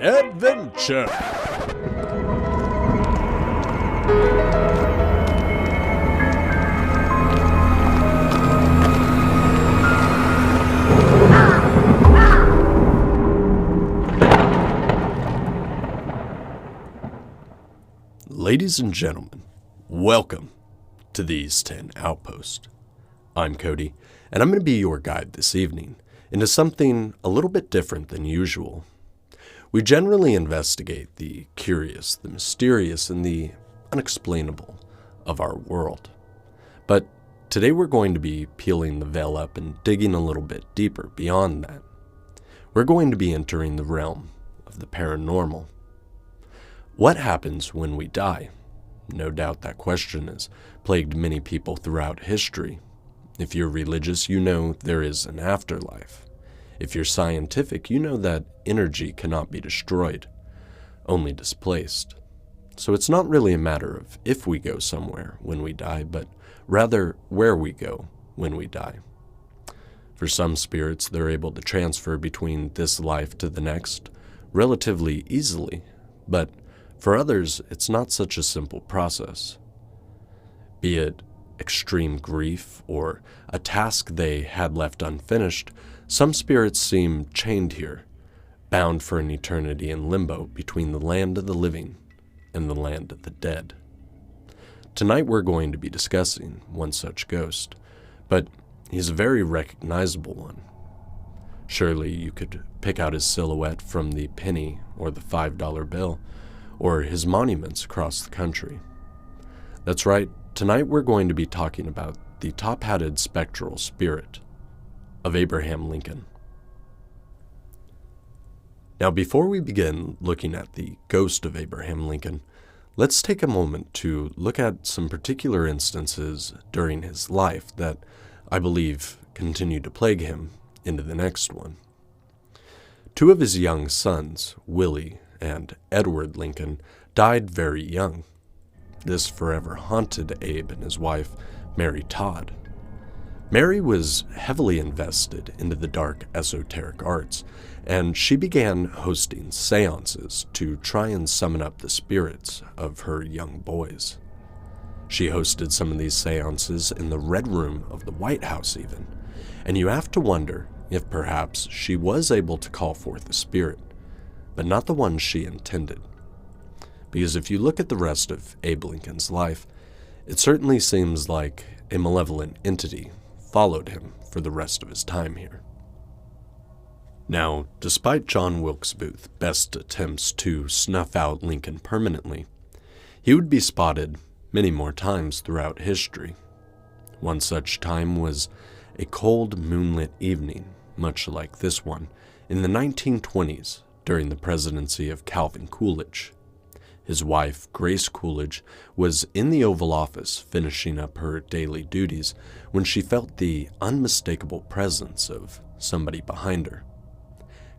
Adventure. Ladies and gentlemen, welcome to the East 10 Outpost. I'm Cody, and I'm going to be your guide this evening into something a little bit different than usual. We generally investigate the curious, the mysterious, and the unexplainable of our world. But today we're going to be peeling the veil up and digging a little bit deeper beyond that. We're going to be entering the realm of the paranormal. What happens when we die? No doubt that question has plagued many people throughout history. If you're religious, you know there is an afterlife. If you're scientific, you know that energy cannot be destroyed, only displaced. So it's not really a matter of if we go somewhere when we die, but rather where we go when we die. For some spirits, they're able to transfer between this life to the next relatively easily, but for others, it's not such a simple process. Be it extreme grief or a task they had left unfinished, some spirits seem chained here, bound for an eternity in limbo between the land of the living and the land of the dead. Tonight we're going to be discussing one such ghost, but he's a very recognizable one. Surely you could pick out his silhouette from the penny or the $5 bill, or his monuments across the country. That's right, tonight we're going to be talking about the top-hatted spectral spirit of Abraham Lincoln. Now, before we begin looking at the ghost of Abraham Lincoln, let's take a moment to look at some particular instances during his life that I believe continue to plague him into the next one. Two of his young sons, Willie and Edward Lincoln, died very young. This forever haunted Abe and his wife, Mary Todd. Mary was heavily invested into the dark esoteric arts, and she began hosting seances to try and summon up the spirits of her young boys. She hosted some of these seances in the Red Room of the White House even, and you have to wonder if perhaps she was able to call forth a spirit, but not the one she intended. Because if you look at the rest of Abe Lincoln's life, it certainly seems like a malevolent entity followed him for the rest of his time here. Now, despite John Wilkes Booth's best attempts to snuff out Lincoln permanently, he would be spotted many more times throughout history. One such time was a cold moonlit evening, much like this one, in the 1920s, during the presidency of Calvin Coolidge. His wife, Grace Coolidge, was in the Oval Office finishing up her daily duties when she felt the unmistakable presence of somebody behind her.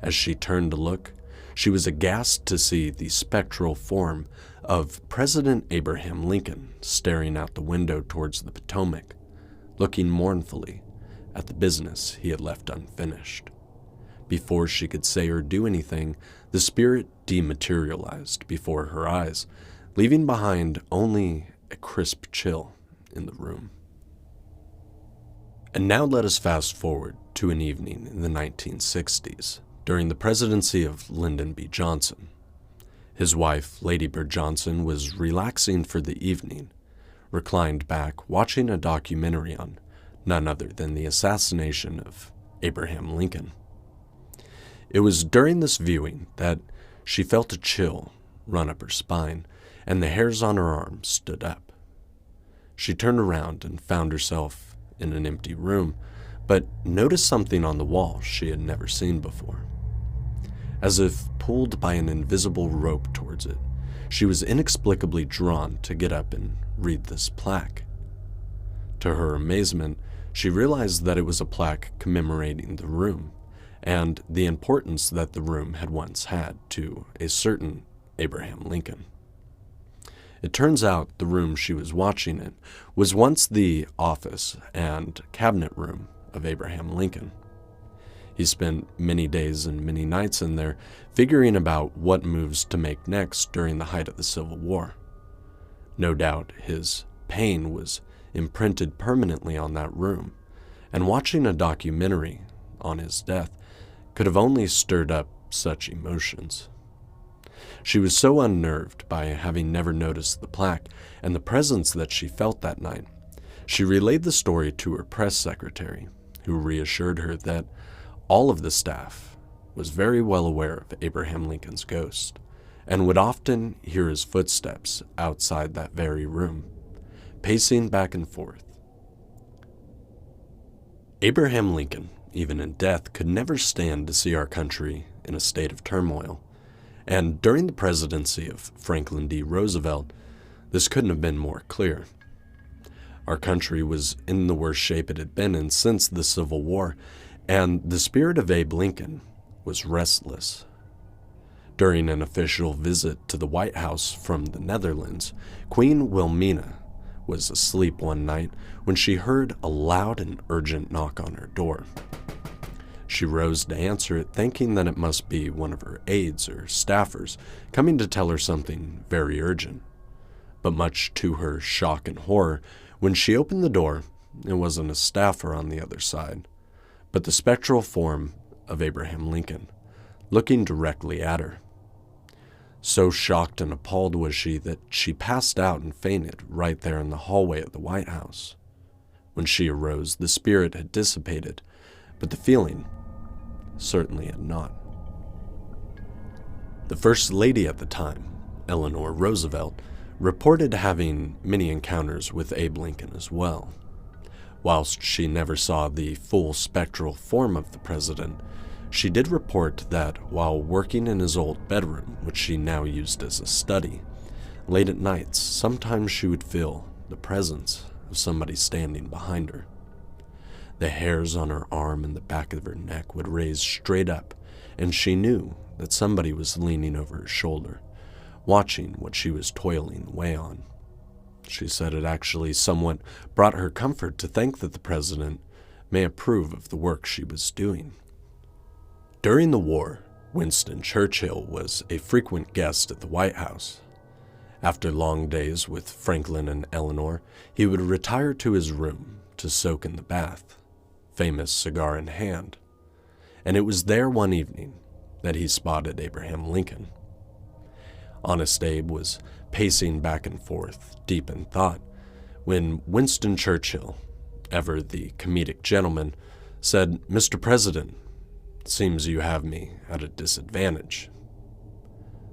As she turned to look, she was aghast to see the spectral form of President Abraham Lincoln staring out the window towards the Potomac, looking mournfully at the business he had left unfinished. Before she could say or do anything, the spirit dematerialized before her eyes, leaving behind only a crisp chill in the room. And now let us fast forward to an evening in the 1960s, during the presidency of Lyndon B. Johnson. His wife, Lady Bird Johnson, was relaxing for the evening, reclined back, watching a documentary on none other than the assassination of Abraham Lincoln. It was during this viewing that she felt a chill run up her spine, and the hairs on her arms stood up. She turned around and found herself in an empty room, but noticed something on the wall she had never seen before. As if pulled by an invisible rope towards it, she was inexplicably drawn to get up and read this plaque. To her amazement, she realized that it was a plaque commemorating the room and the importance that the room had once had to a certain Abraham Lincoln. It turns out the room she was watching in was once the office and cabinet room of Abraham Lincoln. He spent many days and many nights in there figuring about what moves to make next during the height of the Civil War. No doubt his pain was imprinted permanently on that room, and watching a documentary on his death could have only stirred up such emotions. She was so unnerved by having never noticed the plaque and the presence that she felt that night. She relayed the story to her press secretary, who reassured her that all of the staff was very well aware of Abraham Lincoln's ghost and would often hear his footsteps outside that very room, pacing back and forth. Abraham Lincoln, even in death, could never stand to see our country in a state of turmoil. And during the presidency of Franklin D. Roosevelt, this couldn't have been more clear. Our country was in the worst shape it had been in since the Civil War, and the spirit of Abe Lincoln was restless. During an official visit to the White House from the Netherlands, Queen Wilhelmina was asleep one night when she heard a loud and urgent knock on her door. She rose to answer it, thinking that it must be one of her aides or staffers coming to tell her something very urgent. But much to her shock and horror, when she opened the door, it wasn't a staffer on the other side, but the spectral form of Abraham Lincoln, looking directly at her. So shocked and appalled was she that she passed out and fainted right there in the hallway of the White House. When she arose, the spirit had dissipated, but the feeling certainly had not. The First Lady at the time, Eleanor Roosevelt, reported having many encounters with Abe Lincoln as well. Whilst she never saw the full spectral form of the president, she did report that while working in his old bedroom, which she now used as a study, late at nights, sometimes she would feel the presence of somebody standing behind her. The hairs on her arm and the back of her neck would raise straight up, and she knew that somebody was leaning over her shoulder, watching what she was toiling away on. She said it actually somewhat brought her comfort to think that the president may approve of the work she was doing. During the war, Winston Churchill was a frequent guest at the White House. After long days with Franklin and Eleanor, he would retire to his room to soak in the bath, famous cigar in hand, and it was there one evening that he spotted Abraham Lincoln. Honest Abe was pacing back and forth, deep in thought, when Winston Churchill, ever the comedic gentleman, said, "Mr. President, it seems you have me at a disadvantage."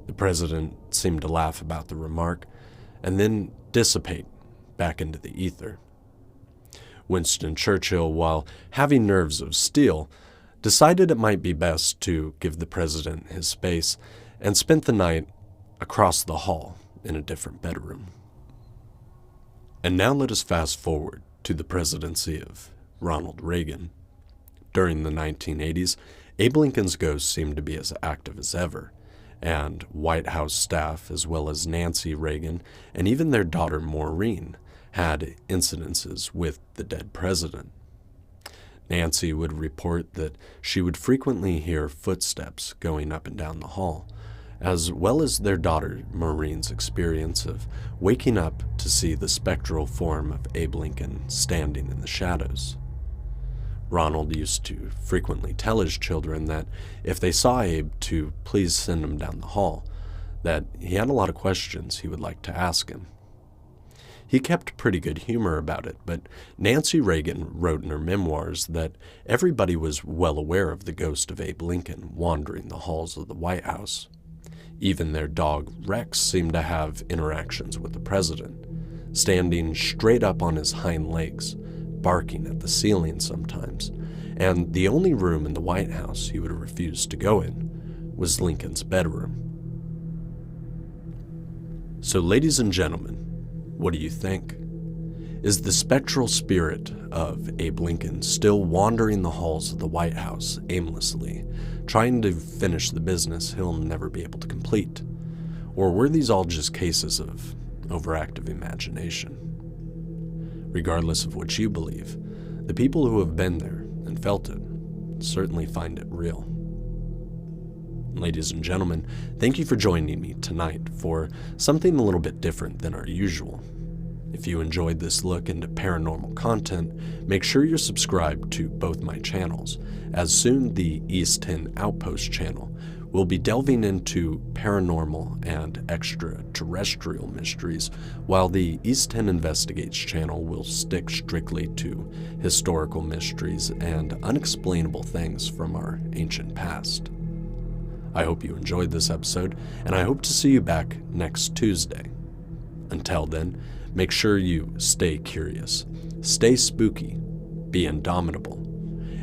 The president seemed to laugh about the remark and then dissipate back into the ether. Winston Churchill, while having nerves of steel, decided it might be best to give the president his space and spent the night across the hall in a different bedroom. And now let us fast forward to the presidency of Ronald Reagan. During the 1980s, Abe Lincoln's ghost seemed to be as active as ever, and White House staff, as well as Nancy Reagan and even their daughter Maureen, had incidences with the dead president. Nancy would report that she would frequently hear footsteps going up and down the hall, as well as their daughter Maureen's experience of waking up to see the spectral form of Abe Lincoln standing in the shadows. Ronald used to frequently tell his children that if they saw Abe to please send him down the hall, that he had a lot of questions he would like to ask him. He kept pretty good humor about it, but Nancy Reagan wrote in her memoirs that everybody was well aware of the ghost of Abe Lincoln wandering the halls of the White House. Even their dog Rex seemed to have interactions with the president, standing straight up on his hind legs, barking at the ceiling sometimes, and the only room in the White House he would refuse to go in was Lincoln's bedroom. So, ladies and gentlemen, what do you think? Is the spectral spirit of Abe Lincoln still wandering the halls of the White House aimlessly, trying to finish the business he'll never be able to complete? Or were these all just cases of overactive imagination? Regardless of what you believe, the people who have been there and felt it certainly find it real. Ladies and gentlemen, thank you for joining me tonight for something a little bit different than our usual. If you enjoyed this look into paranormal content, make sure you're subscribed to both my channels, as soon the East10 Outpost channel will be delving into paranormal and extraterrestrial mysteries, while the East10 Investigates channel will stick strictly to historical mysteries and unexplainable things from our ancient past. I hope you enjoyed this episode, and I hope to see you back next Tuesday. Until then, make sure you stay curious, stay spooky, be indomitable,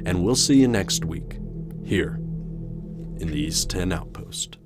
and we'll see you next week here in the East 10 Outpost.